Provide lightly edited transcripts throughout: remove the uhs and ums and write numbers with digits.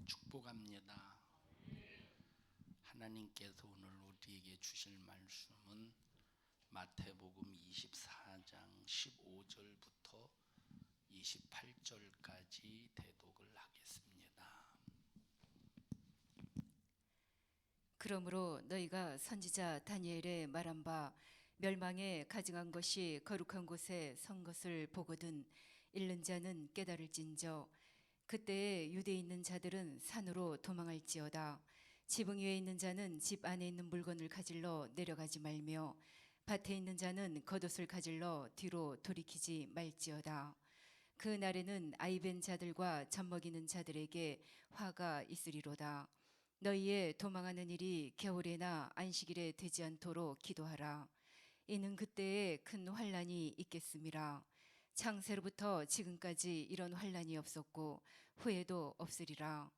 축복합니다. 하나님께서 오늘 우리에게 주실 말씀은 마태복음 24장 15절부터 28절까지 대독을 하겠습니다. 그러므로 너희가 선지자 다니엘의 말한 바 멸망에 가증한 것이 거룩한 곳에 선 것을 보거든 읽는 자는 깨달을진저 그때에 유대에 있는 자들은 산으로 도망할지어다. 지붕 위에 있는 자는 집 안에 있는 물건을 가질러 내려가지 말며 밭에 있는 자는 겉옷을 가질러 뒤로 돌이키지 말지어다. 그 날에는 아이벤 자들과 젖먹이는 자들에게 화가 있으리로다. 너희의 도망하는 일이 겨울에나 안식일에 되지 않도록 기도하라. 이는 그때에 큰 환난이 있겠음이라. 창세로부터 지금까지 이런 환난이 없었고 후에도 없으리라.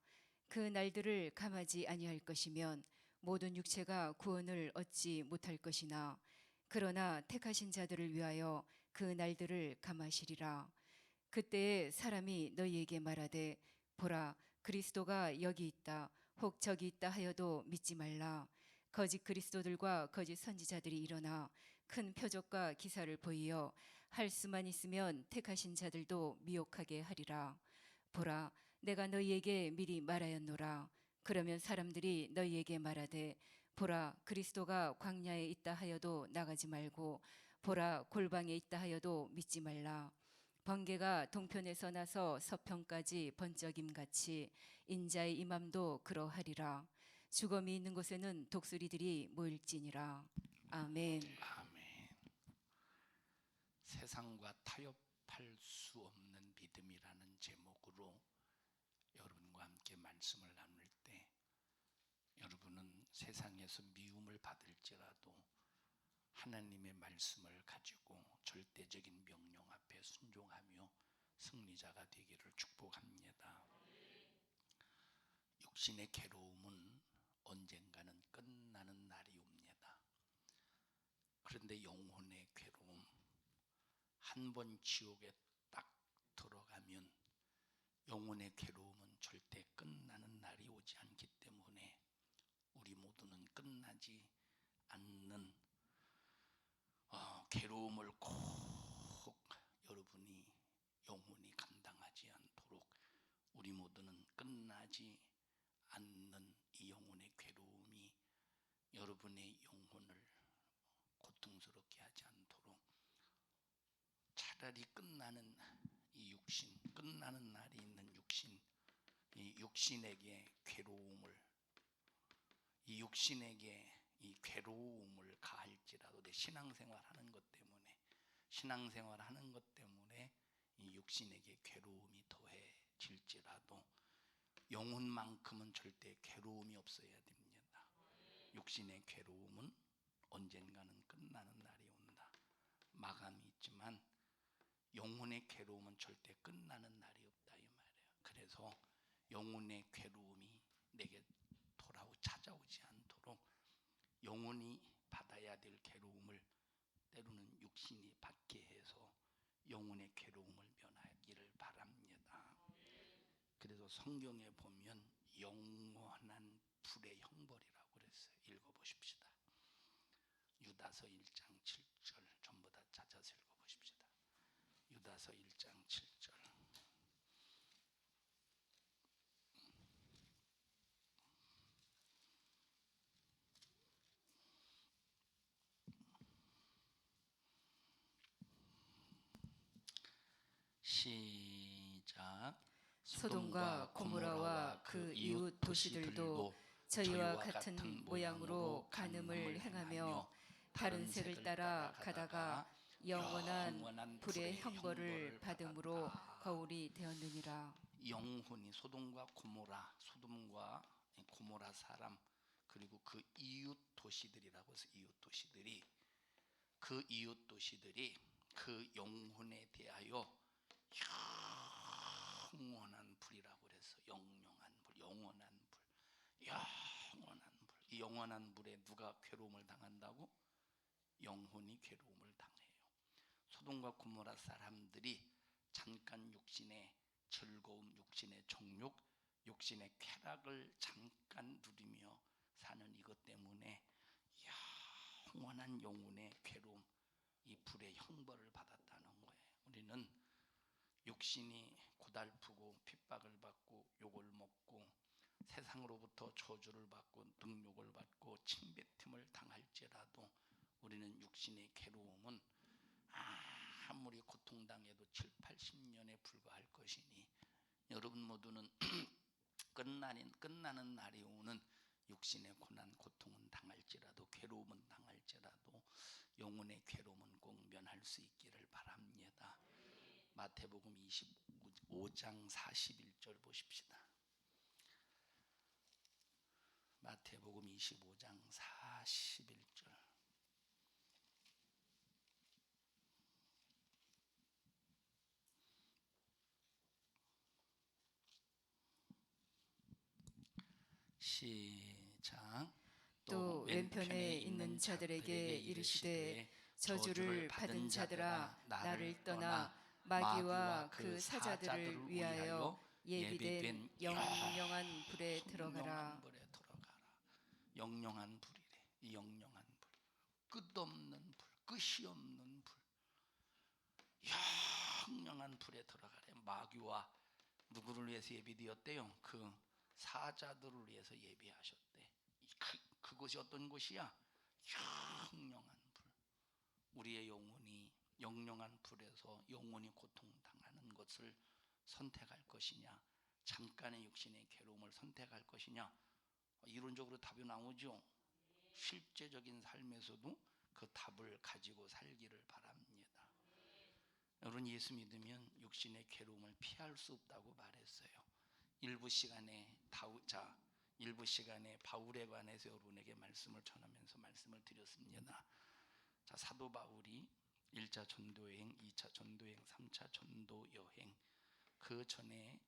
그 날들을 감하지 아니할 것이면 모든 육체가 구원을 얻지 못할 것이나 그러나 택하신 자들을 위하여 그 날들을 감하시리라. 그때에 사람이 너희에게 말하되 보라 그리스도가 여기 있다 혹 저기 있다 하여도 믿지 말라. 거짓 그리스도들과 거짓 선지자들이 일어나 큰 표적과 기사를 보이어 할 수만 있으면 택하신 자들도 미혹하게 하리라. 보라 내가 너희에게 미리 말하였노라. 그러면 사람들이 너희에게 말하되 보라 그리스도가 광야에 있다 하여도 나가지 말고 보라 골방에 있다 하여도 믿지 말라. 번개가 동편에서 나서 서편까지 번쩍임같이 인자의 임함도 그러하리라. 죽음이 있는 곳에는 독수리들이 모일지니라. 아멘. 아멘. 세상과 타협할 수 없는 믿음이라는 제목으로 여러분과 함께 말씀을 나눌 때 여러분은 세상에서 미움을 받을지라도 하나님의 말씀을 가지고 절대적인 명령 앞에 순종하며 승리자가 되기를 축복합니다. 육신의 괴로움은 언젠가는 끝나는 날이 옵니다. 그런데 영혼의 괴로움, 한 번 지옥에 딱 들어가면 영혼의 괴로움은 절대 끝나는 날이 오지 않기 때문에 우리 모두는 끝나지 않는 괴로움을 꼭 여러분이 영혼이 감당하지 않도록 우리 모두는 끝나지 않는 이 영혼의 괴로움이 여러분의 영혼을 고통스럽게 하지 않도록 차라리 끝나는 이 육신, 끝나는 날이 있는 육신, 이 육신에게 이 괴로움을 가할지라도 내 신앙생활 하는 것 때문에 이 육신에게 괴로움이 더해질지라도 영혼만큼은 절대 괴로움이 없어야 됩니다. 육신의 괴로움은 언젠가는 끝나는 날이 온다. 마감이 있지만 영혼의 괴로움은 절대 끝나는 날이 없다 이 말이에요. 그래서 영혼의 괴로움이 내게 찾아오지 않도록 영혼이 받아야 될 괴로움을 때로는 육신이 받게 해서 영혼의 괴로움을 면하기를 바랍니다. 그래서 성경에 보면 영원한 불의 형벌이라고 그랬어요. 읽어보십시다. 유다서 1장 7절 전부 다 찾아서 읽어보십시다. 유다서 1장 7절. 시작. 소돔과 고모라와 그 이웃 도시들도 저희와 같은 모양으로 간음을 행하며 다른 색을 따라 가다가 영원한 불의 형벌을 받음으로 거울이 되었느니라. 영혼이 소돔과 고모라 사람 그리고 그 이웃 도시들이라고 해서 그 이웃 도시들이 그 영혼에 대하여 영원한 불이라고 그래서 영원한 불. 이 영원한 불에 누가 괴로움을 당한다고? 영혼이 괴로움을 당해요. 소돔과 고모라 사람들이 잠깐 육신의 즐거움, 육신의 정욕, 육신의 쾌락을 잠깐 누리며 사는 이것 때문에 영원한 영혼의 괴로움, 이 불의 형벌을 받았다는 거예요. 우리는 육신이 고달프고 핍박을 받고 욕을 먹고 세상으로부터 저주를 받고 능욕을 받고 침뱉음을 당할지라도 우리는 육신의 괴로움은 아무리 고통당해도 7, 80년에 불과할 것이니 여러분 모두는 끝나는 날이 오는 육신의 고난, 고통은 당할지라도 괴로움은 당할지라도 영혼의 괴로움은 꼭 면할 수 있기를 바랍니다. 마태복음 25장 41절 보십시다. 마태복음 25장 41절. 시작. 또 왼편에 있는 자들에게 이르시되 저주를 받은 자들아 나를 떠나 마귀와 그 사자들을 위하여 예비된 영영한 불에 들어가라. 영영한 불이래. 이 영영한 불, 끝없는 불, 끝이 없는 불, 영영한 불에 들어가래. 마귀와 누구를 위해서 예비되었대요? 그 사자들을 위해서 예비하셨대. 그것이 어떤 것이야? 영영한 불. 우리의 영혼이 영영한 불에서 영원히 고통당하는 것을 선택할 것이냐, 잠깐의 육신의 괴로움을 선택할 것이냐. 이론적으로 답이 나오죠. 실제적인 삶에서도 그 답을 가지고 살기를 바랍니다. 여러분, 예수 믿으면 육신의 괴로움을 피할 수 없다고 말했어요. 일부 시간에 바울에 관해서 여러분에게 말씀을 전하면서 말씀을 드렸습니다. 자, 사도 바울이 1차 전도여행, 2차 전도여행, 3차 전도여행, 그 전에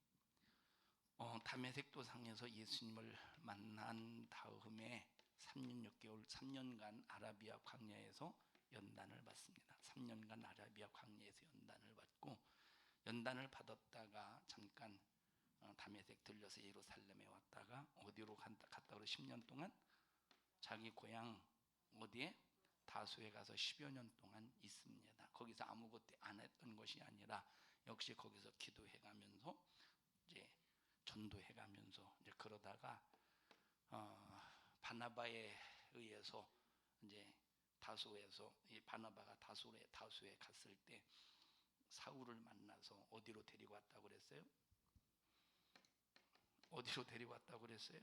다메섹 도상에서 예수님을 만난 다음에 3년 6개월, 3년간 아라비아 광야에서 연단을 받습니다. 3년간 아라비아 광야에서 연단을 받고, 연단을 받았다가 잠깐 다메섹 들려서 예루살렘에 왔다가 어디로 갔다고 10년 동안 자기 고향 어디에? 다소에 가서 10여 년 동안 있습니다. 거기서 아무것도 안 했던 것이 아니라 역시 거기서 기도해가면서 이제 전도해가면서 이제 그러다가 바나바에 의해서 이제 다소에서 이 바나바가 다소에 갔을 때 사울을 만나서 어디로 데리고 왔다고 그랬어요? 어디로 데리고 왔다고 그랬어요?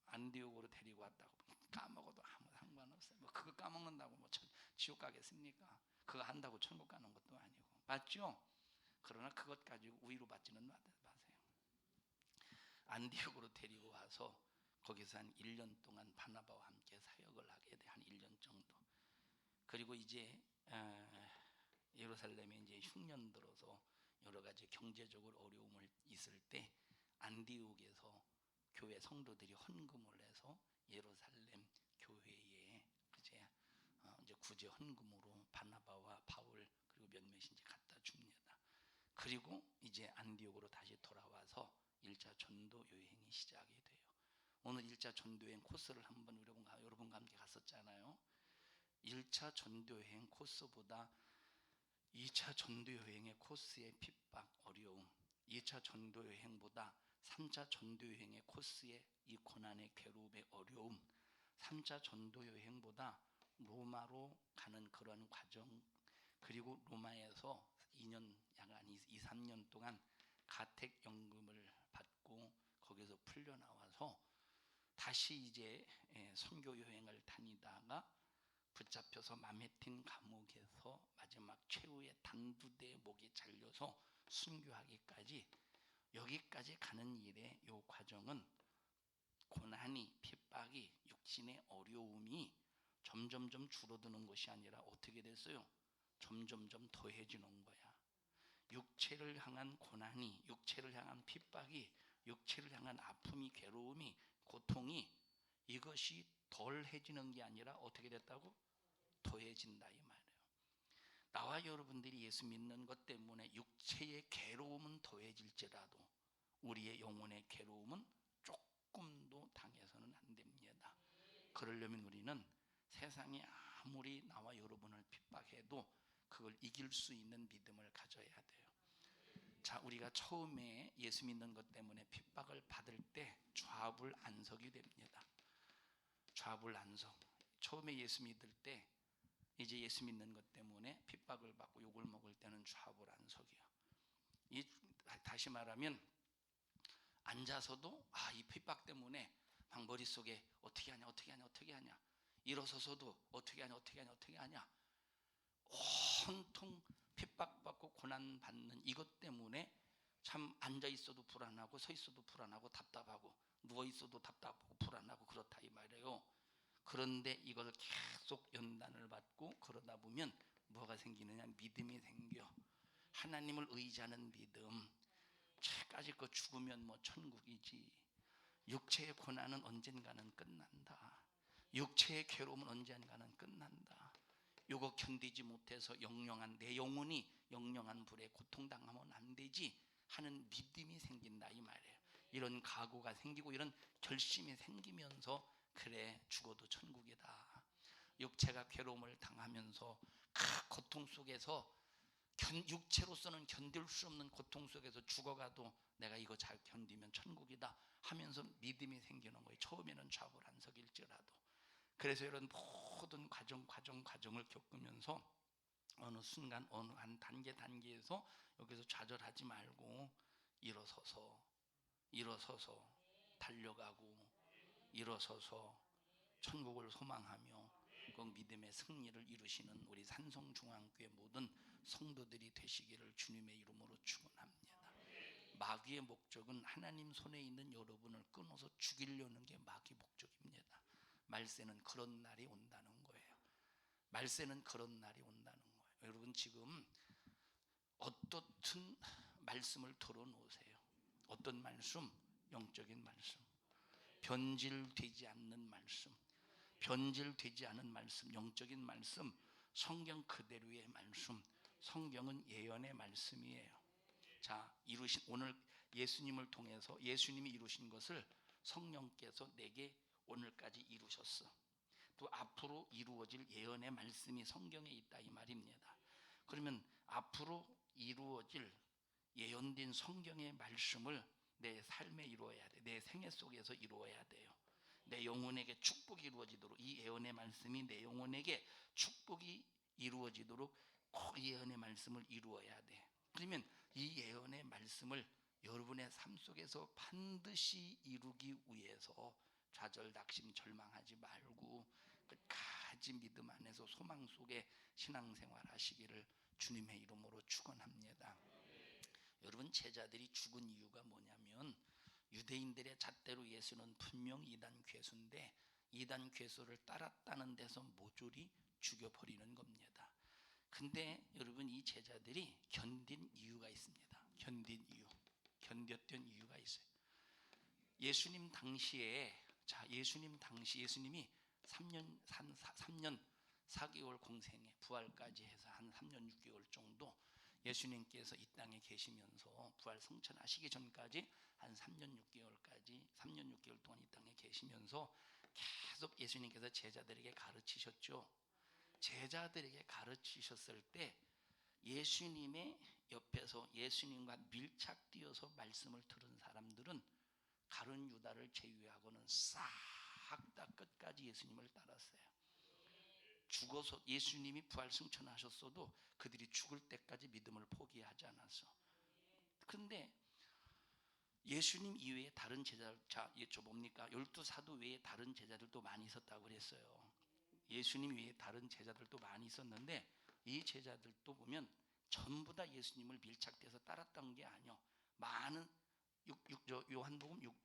안디옥으로 데리고 왔다고. 까먹어도 아무 상관없어요. 뭐 그거 까먹는다고 뭐 지옥 가겠습니까? 그거 한다고 천국 가는 것도 아니고, 맞죠? 그러나 그것 가지고 우위로 받지는 마세요. 안디옥으로 데리고 와서 거기서 한 1년 동안 바나바와 함께 사역을 하게 돼. 한 1년 정도. 그리고 이제 예루살렘에 이제 흉년 들어서 여러 가지 경제적으로 어려움을 있을 때 안디옥에서 교회 성도들이 헌금을 해서 예루살렘 교회에 이제 구제 헌금으로 바나바와 바울 그리고 몇몇이 이제 갖다 줍니다. 그리고 이제 안디옥으로 다시 돌아와서 1차 전도 여행이 시작이 돼요. 오늘 1차 전도 여행 코스를 한번 여러분과 함께 갔었잖아요. 1차 전도 여행 코스보다 2차 전도 여행의 코스의 핍박, 어려움, 2차 전도 여행보다 3차 전도 여행의 코스의 이 고난의 괴로움의 어려움, 3차 전도 여행보다 로마로 가는 그런 과정, 그리고 로마에서 2년, 약 2, 3년 동안 가택연금을 받고 거기서 풀려나와서 다시 이제 선교 여행을 다니다가 붙잡혀서 마메틴 감옥에서 마지막 최후의 단두대에 목이 잘려서 순교하기까지, 여기까지 가는 일의 이 과정은 고난이, 핍박이, 육신의 어려움이 점점점 줄어드는 것이 아니라 어떻게 됐어요? 점점점 더해지는 거야. 육체를 향한 고난이, 육체를 향한 핍박이, 육체를 향한 아픔이, 괴로움이, 고통이, 이것이 덜해지는 게 아니라 어떻게 됐다고? 더해진다 이 말이에요. 나와 여러분들이 예수 믿는 것 때문에 육체의 괴로움은 더해질지라도 우리의 영혼의 괴로움은 조금도 당해서는 안 됩니다. 그러려면 우리는 세상이 아무리 나와 여러분을 핍박해도 그걸 이길 수 있는 믿음을 가져야 돼요. 자, 우리가 처음에 예수 믿는 것 때문에 핍박을 받을 때 좌불안석이 됩니다. 좌불안석. 처음에 예수 믿을 때 이제 예수 믿는 것 때문에 핍박을 받고 욕을 먹을 때는 좌불안석이야. 다시 말하면 앉아서도 이 핍박 때문에 막 머릿속에 어떻게 하냐 일어서서도 어떻게 하냐 온통 핍박받고 고난받는 이것 때문에 참 앉아있어도 불안하고 서있어도 불안하고 답답하고 누워있어도 답답하고 불안하고 그렇다 이 말이에요. 그런데 이걸 계속 연단을 받고 그러다 보면 뭐가 생기느냐, 믿음이 생겨. 하나님을 의지하는 믿음. 죄까지 거 죽으면 뭐 천국이지. 육체의 고난은 언젠가는 끝난다. 육체의 괴로움은 언젠가는 끝난다. 요거 견디지 못해서 내 영혼이 영영한 불에 고통당하면 안 되지 하는 믿음이 생긴다 이 말이에요. 이런 각오가 생기고 이런 결심이 생기면서 그래 죽어도 천국이다. 육체가 괴로움을 당하면서 그 고통 속에서 육체로서는 견딜 수 없는 고통 속에서 죽어가도 내가 이거 잘 견디면 천국이다 하면서 믿음이 생기는 거예요. 처음에는 좌불안석일지라도. 그래서 이런 모든 과정을 겪으면서 어느 순간 어느 한 단계에서 여기서 좌절하지 말고 일어서서 달려가고 일어서서 천국을 소망하며 그 믿음의 승리를 이루시는 우리 산성중앙교회 모든 성도들이 되시기를 주님의 이름으로 축원합니다. 마귀의 목적은 하나님 손에 있는 여러분을 끊어서 죽이려는 게 마귀의 목적입니다. 말세는 그런 날이 온다는 거예요. 말세는 그런 날이 온다는 거예요. 여러분 지금 어떻든 말씀을 털어놓으세요. 어떤 말씀? 영적인 말씀. 변질되지 않는 말씀. 변질되지 않은 말씀, 영적인 말씀, 성경 그대로의 말씀. 성경은 예언의 말씀이에요. 자, 오늘 예수님을 통해서 예수님이 이루신 것을 성령께서 내게 오늘까지 이루셨어. 또 앞으로 이루어질 예언의 말씀이 성경에 있다 이 말입니다. 그러면 앞으로 이루어질 예언된 성경의 말씀을 내 삶에 이루어야 돼. 내 생애 속에서 이루어야 돼요. 내 영혼에게 축복이 이루어지도록 이 예언의 말씀이 내 영혼에게 축복이 이루어지도록 꼭 예언의 말씀을 이루어야 돼. 그러면 이 예언의 말씀을 여러분의 삶 속에서 반드시 이루기 위해서 좌절, 낙심, 절망하지 말고 끝까지 믿음 안에서 소망 속에 신앙생활 하시기를 주님의 이름으로 축원합니다. 여러분 제자들이 죽은 이유가 뭐냐면 유대인들의 잣대로 예수는 분명 이단 괴수인데 이단 괴수를 따랐다는 데서 모조리 죽여버리는 겁니다. 근데 여러분 이 제자들이 견딘 이유가 있습니다. 견뎠던 이유가 있어요. 예수님 당시에 예수님이 3년 4개월 공생에 부활까지 해서 한 3년 6개월 정도 예수님께서 이 땅에 계시면서 부활 성천하시기 전까지 한 3년 6개월 동안 이 땅에 계시면서 계속 예수님께서 제자들에게 가르치셨죠. 제자들에게 가르치셨을 때 예수님의 옆에서 예수님과 밀착되어서 말씀을 들은 사람들은 가룟 유다를 제외하고는 싹 다 끝까지 예수님을 따랐어요. 죽어서 예수님이 부활 승천하셨어도 그들이 죽을 때까지 믿음을 포기하지 않았어. 그런데 예수님 이외에 다른 제자들, 저 뭡니까? 12사도 외에 다른 제자들도 많이 있었다고 그랬어요. 예수님 외에 다른 제자들도 많이 있었는데 이 제자들도 보면 전부 다 예수님을 밀착돼서 따랐던 게 아니요. 많은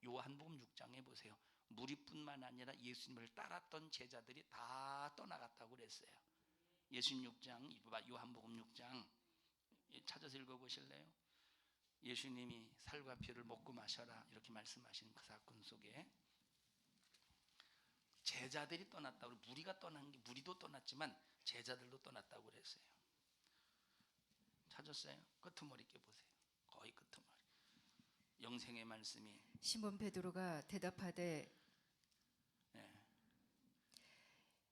요한복음 6장에 보세요. 무리뿐만 아니라 예수님을 따랐던 제자들이 다 떠나갔다고 그랬어요. 예수님 6장, 요한복음 6장 찾아서 읽어보실래요? 예수님이 살과 피를 먹고 마셔라 이렇게 말씀하신 그 사건 속에 제자들이 떠났다고, 무리도 떠났지만 제자들도 떠났다고 그랬어요. 찾았어요? 끄트머리 껴보세요. 거의 끄트머리. 영생의 말씀이 시몬 베드로가 대답하되 예.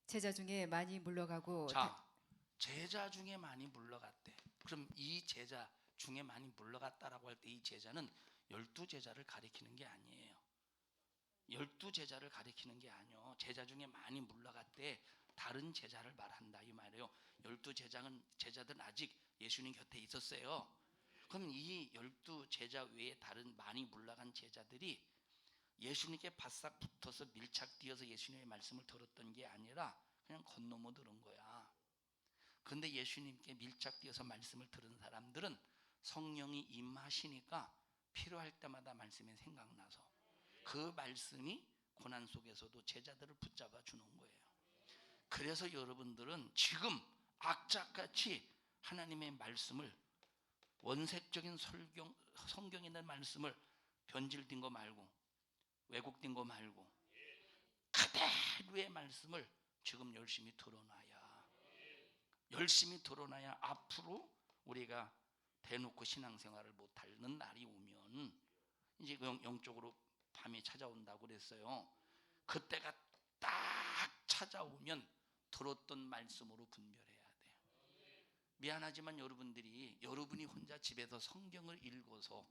제자 중에 많이 물러가고 자, 제자 중에 많이 물러갔대. 그럼 이 제자 중에 많이 물러갔다라고 할 때 이 제자는 12제자를 가리키는 게 아니에요. 12제자를 가리키는 게 아니요. 제자 중에 많이 물러갔대. 다른 제자를 말한다 이 말이에요. 12제자들은 아직 예수님 곁에 있었어요. 그럼 이 12제자 외에 다른 많이 물러간 제자들이 예수님께 바싹 붙어서 밀착 뛰어서 예수님의 말씀을 들었던 게 아니라 그냥 건너머 들은 거야. 그런데 예수님께 밀착 뛰어서 말씀을 들은 사람들은 성령이 임하시니까 필요할 때마다 말씀이 생각나서 그 말씀이 고난 속에서도 제자들을 붙잡아 주는 거예요. 그래서 여러분들은 지금 악착같이 하나님의 말씀을 원색적인 성경에 있는 말씀을 변질된 거 말고 왜곡된 거 말고 그대로의 말씀을 지금 열심히 드러나야 앞으로 우리가 대놓고 신앙생활을 못하는 날이 오면 이제 영적으로 밤이 찾아온다고 그랬어요. 그때가 딱 찾아오면 들었던 말씀으로 분별해야 돼요. 미안하지만 여러분이 혼자 집에서 성경을 읽어서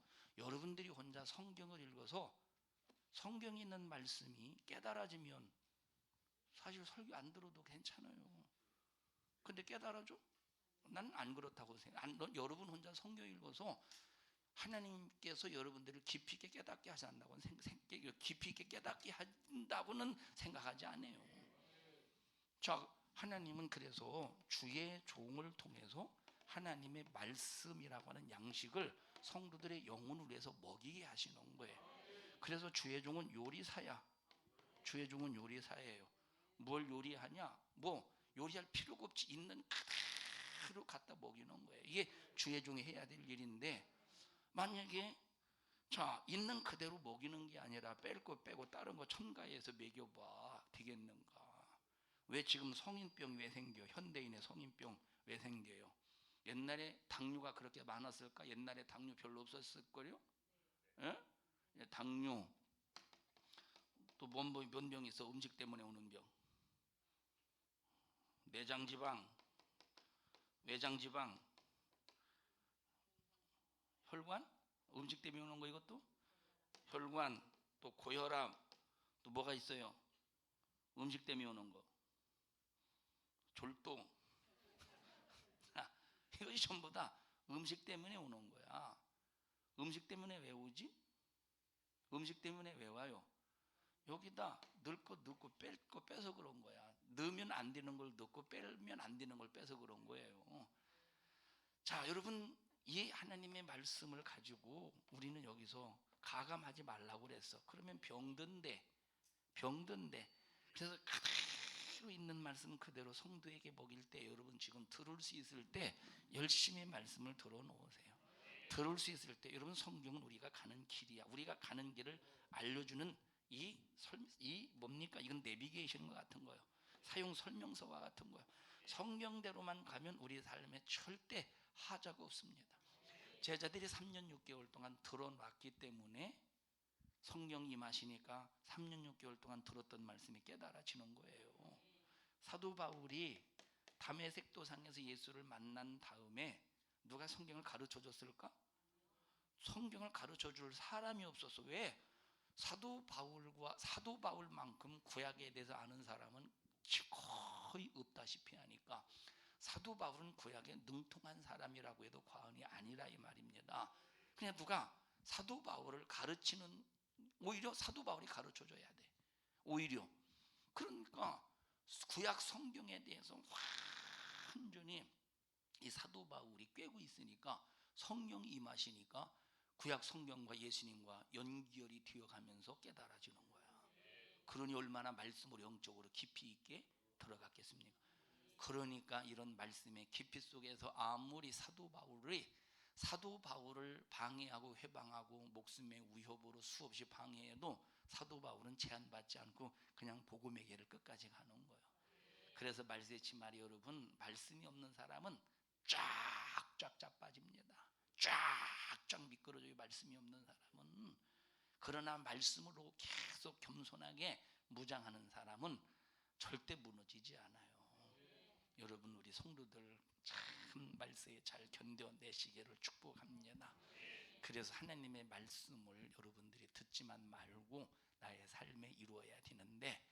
성경에 있는 말씀이 깨달아지면 사실 설교 안 들어도 괜찮아요. 근데 깨달아져? 난 안 그렇다고 생각해. 여러분 혼자 성경 읽어서 하나님께서 여러분들을 깊이 있게 깨닫게 하신다고는 깊이 있게 깨닫게 한다고는 생각하지 않아요. 자, 하나님은 그래서 주의 종을 통해서 하나님의 말씀이라고 하는 양식을 성도들의 영혼을 위해서 먹이게 하시는 거예요. 그래서 주의 종은 요리사야. 주의 종은 요리사예요. 뭘 요리하냐? 요리할 필요가 없지. 있는 그대로 갖다 먹이는 거예요. 이게 주의 종이 해야 될 일인데 만약에 있는 그대로 먹이는 게 아니라 뺄 거 빼고 다른 거 첨가해서 먹여봐. 되겠는가? 왜 지금 성인병이 왜 생겨? 현대인의 성인병 왜 생겨요? 옛날에 당뇨가 그렇게 많았을까? 옛날에 당뇨 별로 없었을걸요? 예? 당뇨 또 뭔 병이 있어? 음식 때문에 오는 병. 내장지방, 외장지방, 혈관? 음식 때문에 오는 거 이것도? 혈관, 또 고혈압, 또 뭐가 있어요? 음식 때문에 오는 거. 졸동. 이것이 전부 다 음식 때문에 오는 거야. 음식 때문에 왜 오지? 음식 때문에 왜 와요? 여기다 넣을 거 넣고 뺄 거 빼서 그런 거야. 넣으면 안 되는 걸 넣고 빼면 안 되는 걸 빼서 그런 거예요. 자, 여러분 이 하나님의 말씀을 가지고 우리는 여기서 가감하지 말라고 그랬어. 그러면 병든데 그래서 그대로 있는 말씀 그대로 성도에게 먹일 때 여러분 지금 들을 수 있을 때 열심히 말씀을 들어놓으세요. 들을 수 있을 때 여러분 성경은 우리가 가는 길이야. 우리가 가는 길을 알려주는 이 뭡니까? 이건 내비게이션 같은 거예요. 사용 설명서와 같은 거예요. 성경대로만 가면 우리 삶에 절대 하자가 없습니다. 제자들이 3년 6개월 동안 들어놨기 때문에 성령이 임하시니까 3년 6개월 동안 들었던 말씀이 깨달아지는 거예요. 사도 바울이 다메섹 도상에서 예수를 만난 다음에 누가 성경을 가르쳐 줬을까? 성경을 가르쳐 줄 사람이 없었어. 왜? 사도 바울만큼 구약에 대해서 아는 사람은 거의 없다시피 하니까 사도 바울은 구약에 능통한 사람이라고 해도 과언이 아니라 이 말입니다. 그냥 누가 사도 바울을 가르치는, 오히려 사도 바울이 가르쳐 줘야 돼. 오히려. 그러니까 구약 성경에 대해서 완전히 이 사도 바울이 꿰고 있으니까 성령이 임하시니까 구약 성경과 예수님과 연결이 되어가면서 깨달아지는 거야. 그러니 얼마나 말씀으로 영적으로 깊이 있게 들어갔겠습니까? 그러니까 이런 말씀의 깊이 속에서 아무리 사도 바울을 방해하고 회방하고 목숨의 위협으로 수없이 방해해도 사도 바울은 제한받지 않고 그냥 복음의 길을 끝까지 가는 거예요. 그래서 말세치 말이 여러분, 말씀이 없는 사람은 쫙 빠집니다. 쫙 미끄러져요. 말씀이 없는 사람은. 여러분. 그러나 말씀으로 계속 겸손하게 무장하는 사람은 절대 무너지지 않아요. 여러분, 우리 성도들 참 말세에 잘 견뎌내시기를 축복합니다. 그래서 하나님의 말씀을 여러분들이 듣지만 말고 나의 삶에 이루어야 되는데,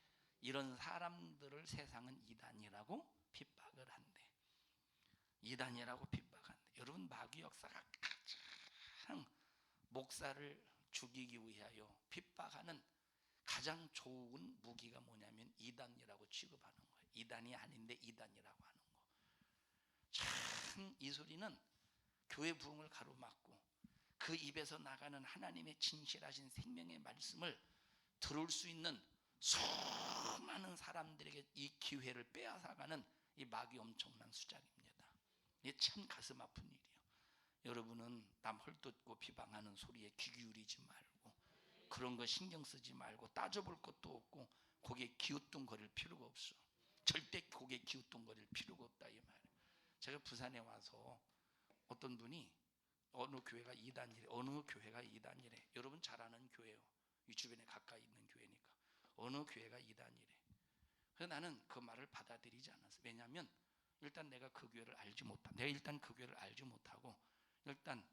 이런 사람들을 세상은 이단이라고 핍박을 한대. 이단이라고 핍박한대. 여러분, 마귀 역사가 가장 목사를 죽이기 위하여 핍박하는 가장 좋은 무기가 뭐냐면 이단이라고 취급하는 거예요. 이단이 아닌데 이단이라고 하는 거. 참 이 소리는 교회 부흥을 가로막고 그 입에서 나가는 하나님의 진실하신 생명의 말씀을 들을 수 있는 수많은 사람들에게 이 기회를 빼앗아가는 이 마귀 엄청난 수작입니다. 이게 참 가슴 아픈 일이에요. 여러분은 남 헐뜯고 비방하는 소리에 귀 기울이지 말고, 그런 거 신경 쓰지 말고, 따져볼 것도 없고 거기에 기웃뚱거릴 필요가 없어. 절대 거기에 기웃뚱거릴 필요가 없다 이 말이에요. 제가 부산에 와서 어떤 분이 어느 교회가 이단이래, 어느 교회가 이단이래. 여러분 잘 아는 교회요. 이 주변에 가까이 있는 교회니까. 어느 교회가 이단이래. 그래서 나는 그 말을 받아들이지 않았어. 왜냐하면 일단 내가 그 교회를 알지 못하고, 내가 일단 그 교회를 알지 못하고, 일단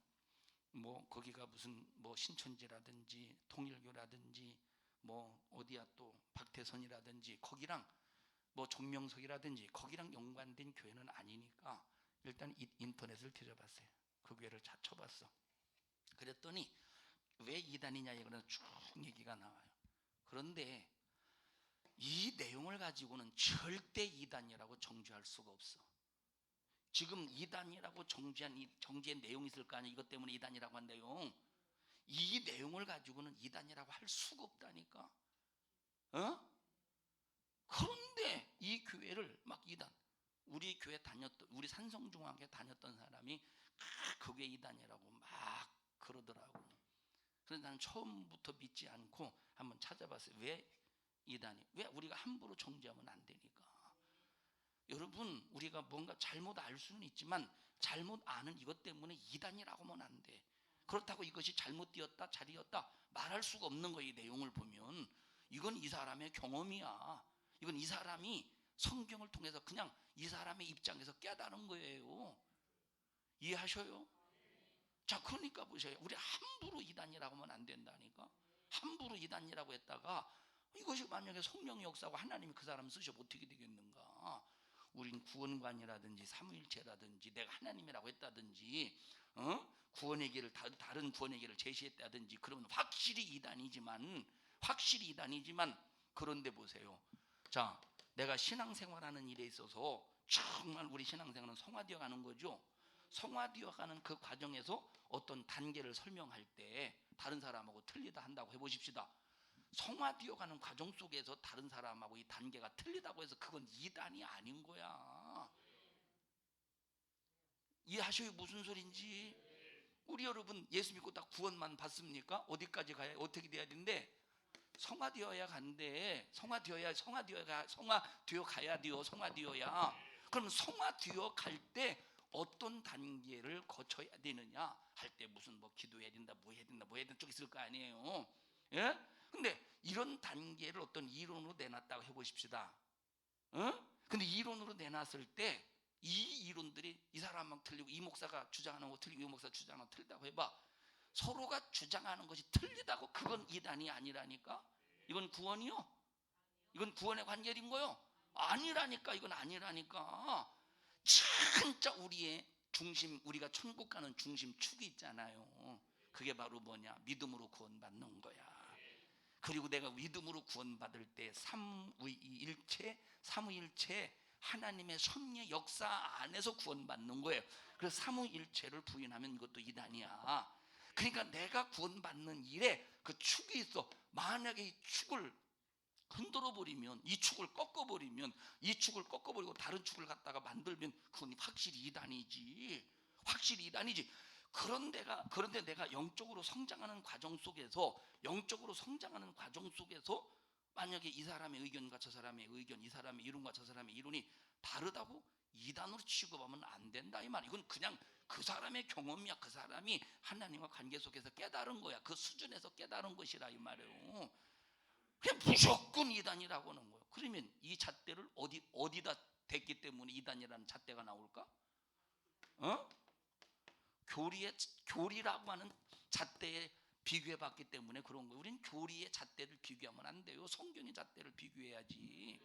뭐 거기가 무슨 뭐 신천지라든지 통일교라든지 뭐 어디야 또 박태선이라든지 거기랑 뭐 정명석이라든지 거기랑 연관된 교회는 아니니까 일단 인터넷을 뒤져봤어요. 그 교회를 쳐봤어. 그랬더니 왜 이단이냐 이거는 쭉 얘기가 나와요. 그런데 이 내용을 가지고는 절대 이단이라고 정죄할 수가 없어. 지금 이단이라고 정죄의 내용이 있을 거 아니야. 이것 때문에 이단이라고 한 내용. 이 내용을 가지고는 이단이라고 할 수가 없다니까. 그런데 이 교회를 막 이단, 우리 교회 다녔던, 우리 산성중학교 다녔던 사람이 그 교회 이단이라고 막 그러더라고. 그래서 나는 처음부터 믿지 않고 한번 찾아봤어요. 왜 이단이? 왜 우리가 함부로 정죄하면 안 되니까. 여러분, 우리가 뭔가 잘못 알 수는 있지만 잘못 아는 이것 때문에 이단이라고 하면 안 돼. 그렇다고 이것이 잘못되었다 잘이었다 말할 수가 없는 거예요. 이 내용을 보면 이건 이 사람의 경험이야. 이건 이 사람이 성경을 통해서 그냥 이 사람의 입장에서 깨달은 거예요. 이해하셔요? 자, 그러니까 보세요. 우리 함부로 이단이라고 하면 안 된다니까. 함부로 이단이라고 했다가 이것이 만약에 성령의 역사고 하나님이 그 사람 쓰셔 어떻게 되겠는가. 우린 구원관이라든지 삼위일체라든지 내가 하나님이라고 했다든지 구원의 길을 다른 구원의 길을 제시했다든지 그러면 확실히 이단이지만 그런데 보세요. 자, 내가 신앙생활하는 일에 있어서 정말 우리 신앙생활은 성화되어 가는 거죠. 성화되어 가는 그 과정에서 어떤 단계를 설명할 때 다른 사람하고 틀리다 한다고 해보십시다. 성화되어 가는 과정 속에서 다른 사람하고 이 단계가 틀리다고 해서 그건 이단이 아닌 거야. 이해하셔요? 무슨 소린지. 우리 여러분 예수 믿고 딱 구원만 받습니까? 어디까지 가야 어떻게 돼야 되는데 성화되어야 간대. 성화되어야 가야 돼요. 성화되어야. 그럼 성화되어 갈 때 어떤 단계를 거쳐야 되느냐 할 때 무슨 뭐 기도해야 된다, 뭐 해야 된다 쪽 있을 거 아니에요. 예? 근데 이런 단계를 어떤 이론으로 내놨다고 해보십시다. 근데 이론으로 내놨을 때 이 이론들이 이 사람만 틀리고 이 목사가 주장하는 거 틀리고 이 목사가 주장하는 거 틀리다고 해봐. 서로가 주장하는 것이 틀리다고 그건 이단이 아니라니까. 이건 구원이요? 이건 구원의 관계인 거요? 아니라니까. 이건 아니라니까. 진짜 우리의 중심, 우리가 천국 가는 중심축이 있잖아요. 그게 바로 뭐냐? 믿음으로 구원받는 거야. 그리고 내가 믿음으로 구원받을 때 삼위일체 하나님의 섭리의 역사 안에서 구원받는 거예요. 그래서 삼위일체를 부인하면 이것도 이단이야. 그러니까 내가 구원받는 일에 그 축이 있어. 만약에 이 축을 흔들어 버리면, 이 축을 꺾어 버리면, 이 축을 꺾어 버리고 다른 축을 갖다가 만들면 그건 확실히 이단이지. 확실히 이단이지. 그런데 내가 영적으로 성장하는 과정 속에서 만약에 이 사람의 의견과 저 사람의 의견, 이 사람의 이론과 저 사람의 이론이 다르다고 이단으로 취급하면 안 된다 이 말. 이건 그냥 그 사람의 경험이야. 그 사람이 하나님과 관계 속에서 깨달은 거야. 그 수준에서 깨달은 것이라 이 말이에요. 그냥 무조건 이단이라고 하는 거예요. 그러면 이 잣대를 어디다 댔기 때문에 이단이라는 잣대가 나올까? 교리라고 하는 잣대에 비교해봤기 때문에 그런 거예요. 우리는 교리의 잣대를 비교하면 안 돼요. 성경의 잣대를 비교해야지.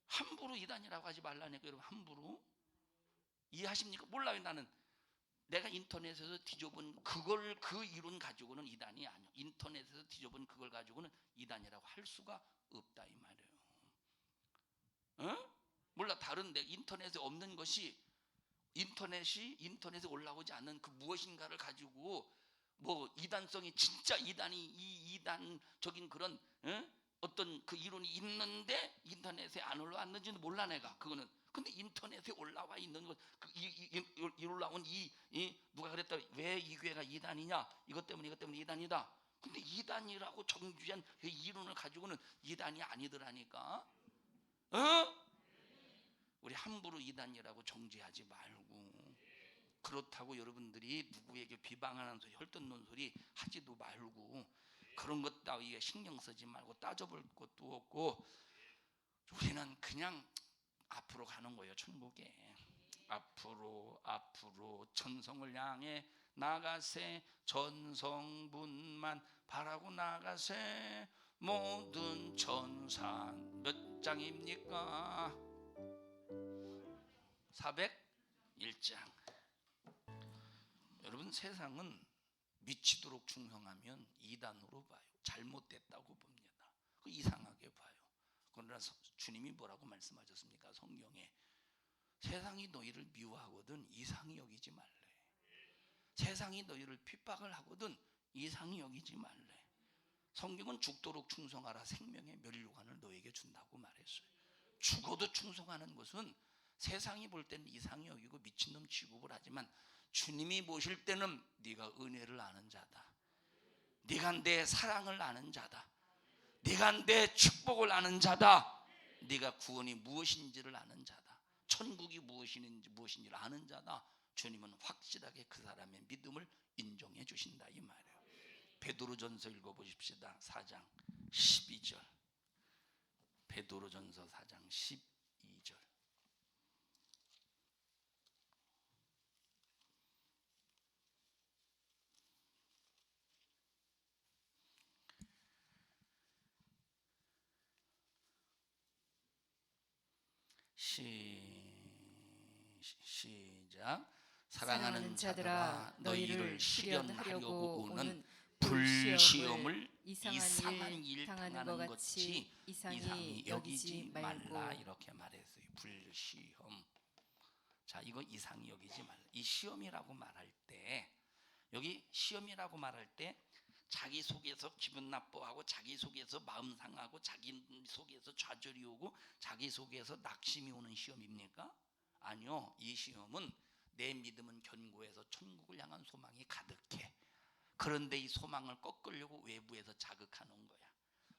함부로 이단이라고 하지 말라니까. 여러분, 함부로 이해하십니까? 몰라요. 나는 내가 인터넷에서 뒤져본 그 이론 가지고는 이단이 아니야. 인터넷에서 뒤져본 그걸 가지고는 이단이라고 할 수가 없다 이 말이에요. 몰라. 다른데 인터넷에 없는 것이 인터넷에 올라오지 않는 그 무엇인가를 가지고 뭐 이단성이 진짜 이 이단적인 그런 어떤 그 이론이 있는데 인터넷에 안 올라왔는지는 몰라 내가. 그거는 근데 인터넷에 올라와 있는 것, 올라온 누가 그랬다. 왜 이 교회가 이단이냐? 이것 때문에 이단이다. 근데 이단이라고 정주한 그 이론을 가지고는 이단이 아니더라니까. 우리 함부로 이단이라고 정죄하지 말고, 그렇다고 여러분들이 누구에게 비방하는 소리, 헐뜯는 소리 하지도 말고, 그런 것 따위에 신경 쓰지 말고 따져볼 것도 없고, 우리는 그냥 앞으로 가는 거예요. 천국에 앞으로 천성을 향해 나가세. 전성분만 바라고 나가세. 모든 천사 몇 장입니까? 401장. 여러분, 세상은 미치도록 충성하면 이단으로 봐요. 잘못됐다고 봅니다. 그 이상하게 봐요. 그러나 주님이 뭐라고 말씀하셨습니까? 성경에 세상이 너희를 미워하거든 이상히 여기지 말래. 세상이 너희를 핍박을 하거든 이상히 여기지 말래. 성경은 죽도록 충성하라. 생명의 면류관을 너에게 준다고 말했어요. 죽어도 충성하는 것은 세상이 볼 때는 이상히 여기고 미친놈 취급을 하지만 주님이 보실 때는 네가 은혜를 아는 자다. 네가 내 사랑을 아는 자다. 네가 내 축복을 아는 자다. 네가 구원이 무엇인지를 아는 자다. 천국이 무엇인지를 아는 자다. 주님은 확실하게 그 사람의 믿음을 인정해 주신다 이 말이에요. 베드로전서 읽어보십시다. 4장 12절. 베드로전서 4장 12절. 시작. 사랑하는 자들아, 너희를 시련하려고 오는 불시험을 이상한 일 당하는 것 같이 이상히 여기지 말라. 이렇게 말했어요. 불시험. 자, 이거 이상히 여기지 말라. 이 시험이라고 말할 때, 여기 시험이라고 말할 때 자기 속에서 기분 나빠하고, 자기 속에서 마음 상하고, 자기 속에서 좌절이 오고, 자기 속에서 낙심이 오는 시험입니까? 아니요. 이 시험은 내 믿음은 견고해서 천국을 향한 소망이 가득해. 그런데 이 소망을 꺾으려고 외부에서 자극하는 거야.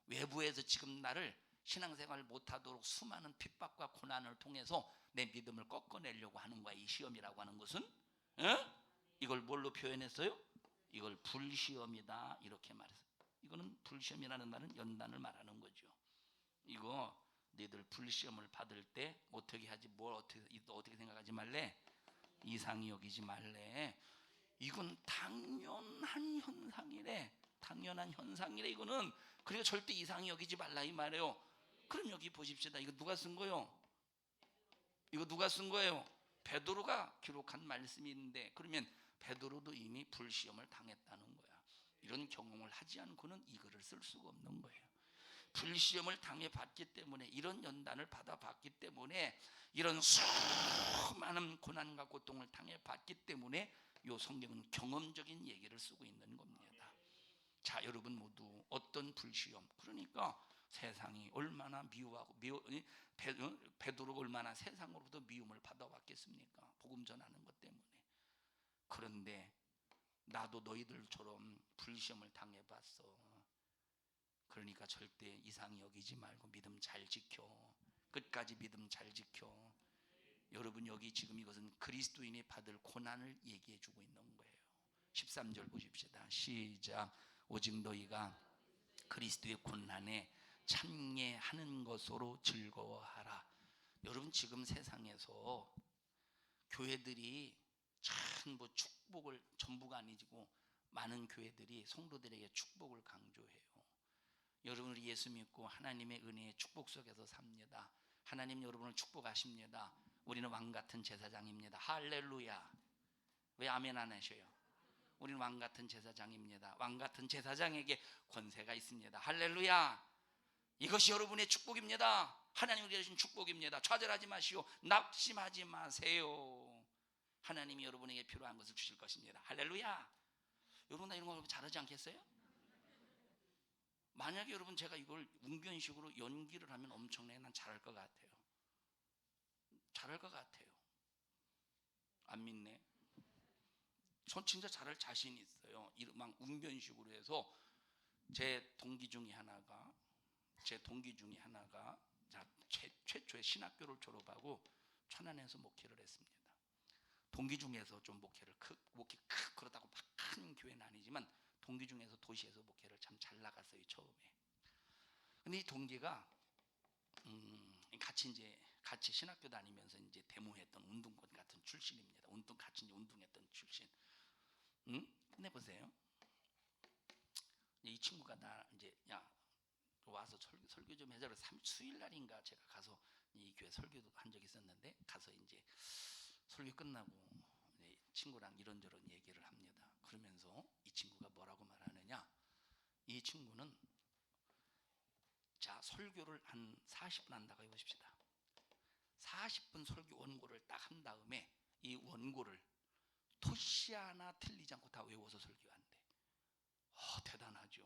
외부에서 지금 나를 신앙생활을 못하도록 수많은 핍박과 고난을 통해서 내 믿음을 꺾어내려고 하는 거야. 이 시험이라고 하는 것은. 이걸 뭘로 표현했어요? 이걸 불시험이다 이렇게 말했어요. 이거는 불시험이라는 말은 연단을 말하는 거죠. 이거 너희들 불시험을 받을 때 어떻게 하지, 어떻게 생각하지 말래? 이상히 여기지 말래. 이건 당연한 현상이래. 당연한 현상이래 이거는. 그래서 절대 이상히 여기지 말라 이 말이에요. 그럼 여기 보십시다. 이거 누가 쓴 거예요? 이거 누가 쓴 거예요? 베드로가 기록한 말씀이 있는데, 그러면 베드로도 이미 불시험을 당했다는 거야. 이런 경험을 하지 않고는 이 글을 쓸 수가 없는 거예요. 불시험을 당해봤기 때문에, 이런 연단을 받아봤기 때문에, 이런 수많은 고난과 고통을 당해봤기 때문에 이 성경은 경험적인 얘기를 쓰고 있는 겁니다. 자, 여러분 모두 어떤 불시험, 그러니까 세상이 얼마나 미워하고 베드로가 얼마나 세상으로부터 미움을 받아왔겠습니까? 복음 전하는 것 때문에. 그런데 나도 너희들처럼 불시험을 당해봤어. 그러니까 절대 이상히 여기지 말고 믿음 잘 지켜. 끝까지 믿음 잘 지켜. 여러분 여기 지금 이것은 그리스도인이 받을 고난을 얘기해 주고 있는 거예요. 13절 보십시다. 시작. 오직 너희가 그리스도의 고난에 참여하는 것으로 즐거워하라. 여러분 지금 세상에서 교회들이 참 뭐 축복을 전부가 아니고 많은 교회들이 성도들에게 축복을 강조해요. 여러분을 예수 믿고 하나님의 은혜의 축복 속에서 삽니다. 하나님 여러분을 축복하십니다. 우리는 왕같은 제사장입니다. 할렐루야. 왜 아멘 안 하셔요? 우리는 왕같은 제사장입니다. 왕같은 제사장에게 권세가 있습니다. 할렐루야. 이것이 여러분의 축복입니다. 하나님이 주신 축복입니다. 좌절하지 마시오. 낙심하지 마세요. 하나님이 여러분에게 필요한 것을 주실 것입니다. 할렐루야. 여러분 나 이런 거 잘하지 않겠어요? 만약에 여러분 제가 이걸 웅변식으로 연기를 하면 엄청나게 난 잘할 것 같아요. 잘할 것 같아요. 안 믿네? 전 진짜 잘할 자신이 있어요. 막 웅변식으로 해서 제 동기 중에 하나가 최초의 신학교를 졸업하고 천안에서 목회를 했습니다. 동기 중에서 좀 목회 그렇다고 막 큰 교회는 아니지만 동기 중에서 도시에서 목회를 참 잘 나갔어요 처음에. 근데 이 동기가 같이 신학교 다니면서 이제 데모했던 운동권 같은 출신입니다. 같이 운동했던 출신. 근데 보세요. 이 친구가 나 이제 야 와서 설교 좀 해줘라. 수요일 날인가 제가 가서 이 교회 설교도 한 적이 있었는데 가서 이제 설교 끝나고 친구랑 이런저런 얘기를 합니다. 그러면서 이 친구가 뭐라고 말하느냐? 이 친구는 자 설교를 한 40분 한다고 해보십시다. 40분 설교 원고를 딱 한 다음에 이 원고를 토시 하나 틀리지 않고 다 외워서 설교한대. 대단하죠.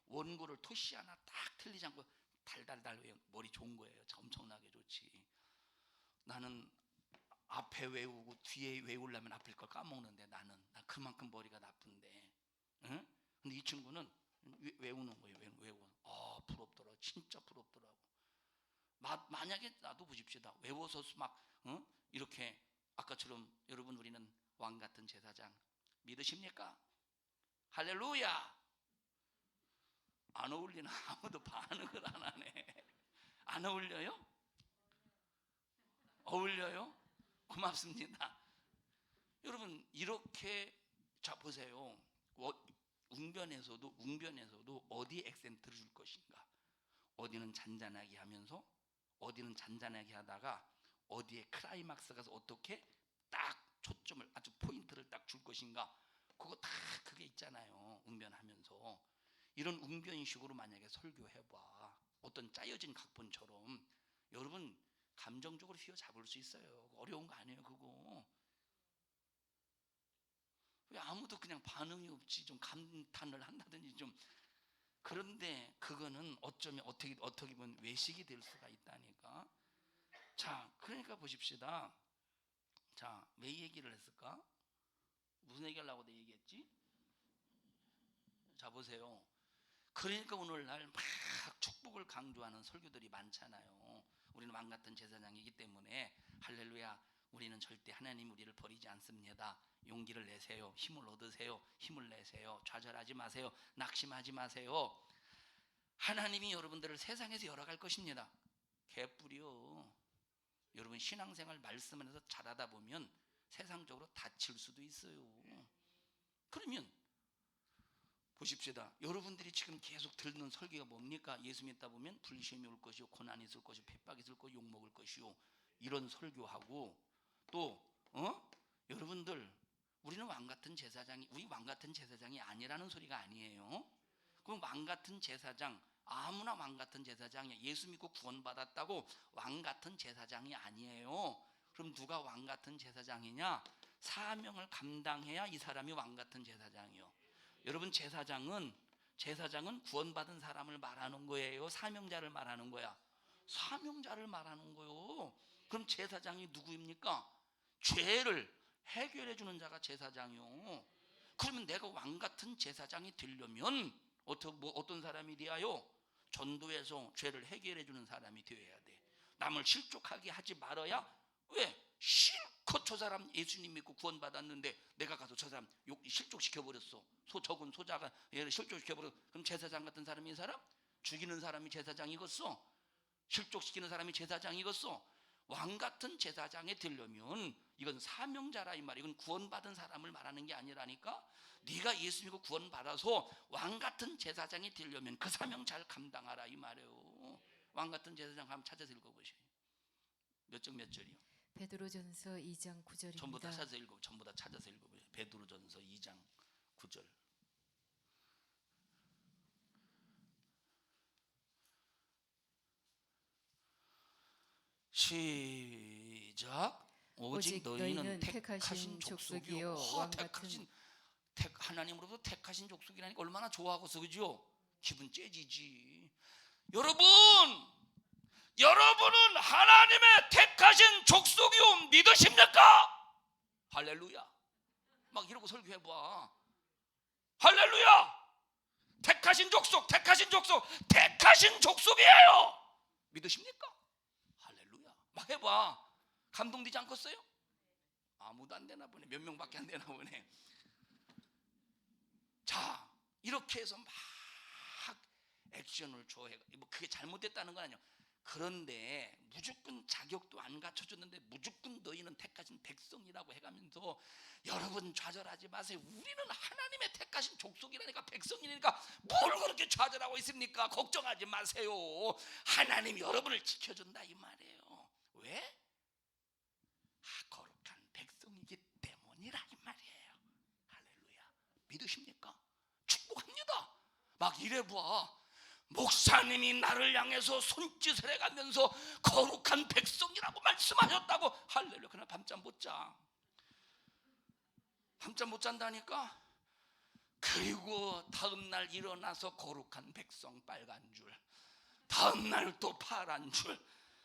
원고를 토시 하나 딱 틀리지 않고 달달달 외워. 머리 좋은 거예요. 엄청나게 좋지. 나는 앞에 외우고 뒤에 외우려면 앞을 거 까먹는데 나 그만큼 머리가 나쁜데. 응? 근데 이 친구는 외우는 거예요. 외우고. 부럽더라. 진짜 부럽더라고. 만약에 나도 보십시다. 외워서 막 이렇게 아까처럼 여러분 우리는 왕 같은 제사장 믿으십니까? 할렐루야. 안 어울리나? 아무도 반응을 안 하네. 안 어울려요? 어울려요? 고맙습니다. 여러분 이렇게 자 보세요. 웅변에서도 어디 액센트를 줄 것인가? 어디는 잔잔하게 하면서 어디는 잔잔하게 하다가 어디에 클라이막스 가서 어떻게 딱 초점을 아주 포인트를 딱 줄 것인가? 그거 다 그게 있잖아요. 웅변하면서 이런 웅변식으로 만약에 설교해봐. 어떤 짜여진 각본처럼 여러분 감정적으로 휘어잡을 수 있어요. 어려운 거 아니에요 그거. 왜 아무도 그냥 반응이 없지? 좀 감탄을 한다든지 좀. 그런데 그거는 어쩌면 어떻게 보면 외식이 될 수가 있다니까. 자, 그러니까 보십시다. 자, 왜 이 얘기를 했을까? 무슨 얘기하려고 내 얘기했지? 자, 보세요. 그러니까 오늘날 막 축복을 강조하는 설교들이 많잖아요. 우리는 왕 같은 제사장이기 때문에 할렐루야. 우리는 절대 하나님 우리를 버리지 않습니다. 용기를 내세요. 힘을 얻으세요. 힘을 내세요. 좌절하지 마세요. 낙심하지 마세요. 하나님이 여러분들을 세상에서 열어갈 것입니다. 개뿔이요. 여러분 신앙생활 말씀을 해서 잘하다 보면 세상적으로 다칠 수도 있어요. 그러면 보십시다. 여러분들이 지금 계속 듣는 설교가 뭡니까? 예수 믿다 보면 불시험이 올 것이요, 고난이 있을 것이요, 핍박이 있을 것이요, 욕먹을 것이요, 이런 설교하고 또 여러분들 우리는 왕같은 제사장이 우리 왕같은 제사장이 아니라는 소리가 아니에요. 그럼 왕같은 제사장 아무나 왕같은 제사장이야. 예수 믿고 구원받았다고 왕같은 제사장이 아니에요. 그럼 누가 왕같은 제사장이냐? 사명을 감당해야 이 사람이 왕같은 제사장이요. 여러분 제사장은 구원받은 사람을 말하는 거예요? 사명자를 말하는 거야? 사명자를 말하는 거요. 그럼 제사장이 누구입니까? 죄를 해결해 주는 자가 제사장이요. 그러면 내가 왕같은 제사장이 되려면 어떤 사람이 되어요? 전도해서 죄를 해결해 주는 사람이 되어야 돼. 남을 실족하게 하지 말아야. 왜? 실컷 저 사람 예수님 믿고 구원받았는데 내가 가서 저 사람 실족시켜버렸어. 적은 소자가 얘를 실족시켜버렸어. 그럼 제사장 같은 사람이 이 사람? 죽이는 사람이 제사장이겠어? 실족시키는 사람이 제사장이겠어? 왕 같은 제사장이 되려면 이건 사명자라 이 말이야. 이건 구원받은 사람을 말하는 게 아니라니까. 네가 예수 믿고 구원받아서 왕 같은 제사장이 되려면 그 사명 잘 감당하라 이 말이에요. 왕 같은 제사장 한번 찾아서 읽어보세요. 몇 절이요? 베드로전서 2장 9절입니다. 전부 다 찾아서 읽어. 전부 다 찾아서 읽어보세요. 베드로전서 2장 9절. 시작. 오직 너희는 택하신 족속이요 왕 같은 하나님으로부터 택하신 족속이라니까 얼마나 좋아하고서 그죠? 기분 째지지. 여러분은 하나님의 택하신 족속이요 믿으십니까? 할렐루야. 막 이러고 설교해봐. 할렐루야. 택하신 족속이에요. 믿으십니까? 할렐루야. 막 해봐. 감동되지 않겠어요? 아무도 안 되나 보네. 몇 명밖에 안 되나 보네. 자, 이렇게 해서 막 액션을 줘해. 뭐 그게 잘못됐다는 건 아니에요. 그런데 무조건 자격도 안 갖춰줬는데 무조건 너희는 택하신 백성이라고 해가면서 여러분 좌절하지 마세요. 우리는 하나님의 택하신 족속이라니까 백성이니까 뭘 그렇게 좌절하고 있습니까? 걱정하지 마세요. 하나님이 여러분을 지켜준다 이 말이에요. 왜? 거룩한 백성이기 때문이라 이 말이에요. 할렐루야. 믿으십니까? 축복합니다. 막 이래봐. 목사님이 나를 향해서 손짓을 해가면서 거룩한 백성이라고 말씀하셨다고. 할렐루야. 그러나 밤잠 못 자. 밤잠 못 잔다니까. 그리고 다음날 일어나서 거룩한 백성 빨간 줄, 다음날 또 파란 줄,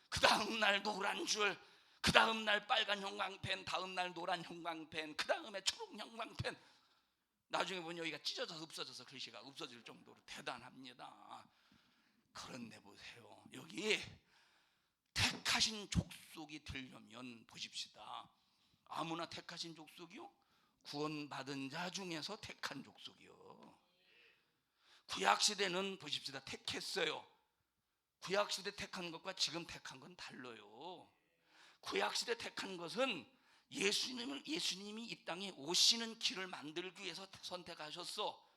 그 다음날 노란 줄, 그 다음날 빨간 형광펜, 다음날 노란 형광펜, 그 다음에 초록 형광펜. 나중에 보니 여기가 찢어져서 없어져서 글씨가 없어질 정도로 대단합니다. 그런데 보세요. 여기 택하신 족속이 되려면 보십시다. 아무나 택하신 족속이요? 구원받은 자 중에서 택한 족속이요. 구약시대는 보십시다. 택했어요. 구약시대 택한 것과 지금 택한 건 달라요. 구약시대 택한 것은 예수님이 이 땅에 오시는 길을 만들기 위해서 선택하셨어.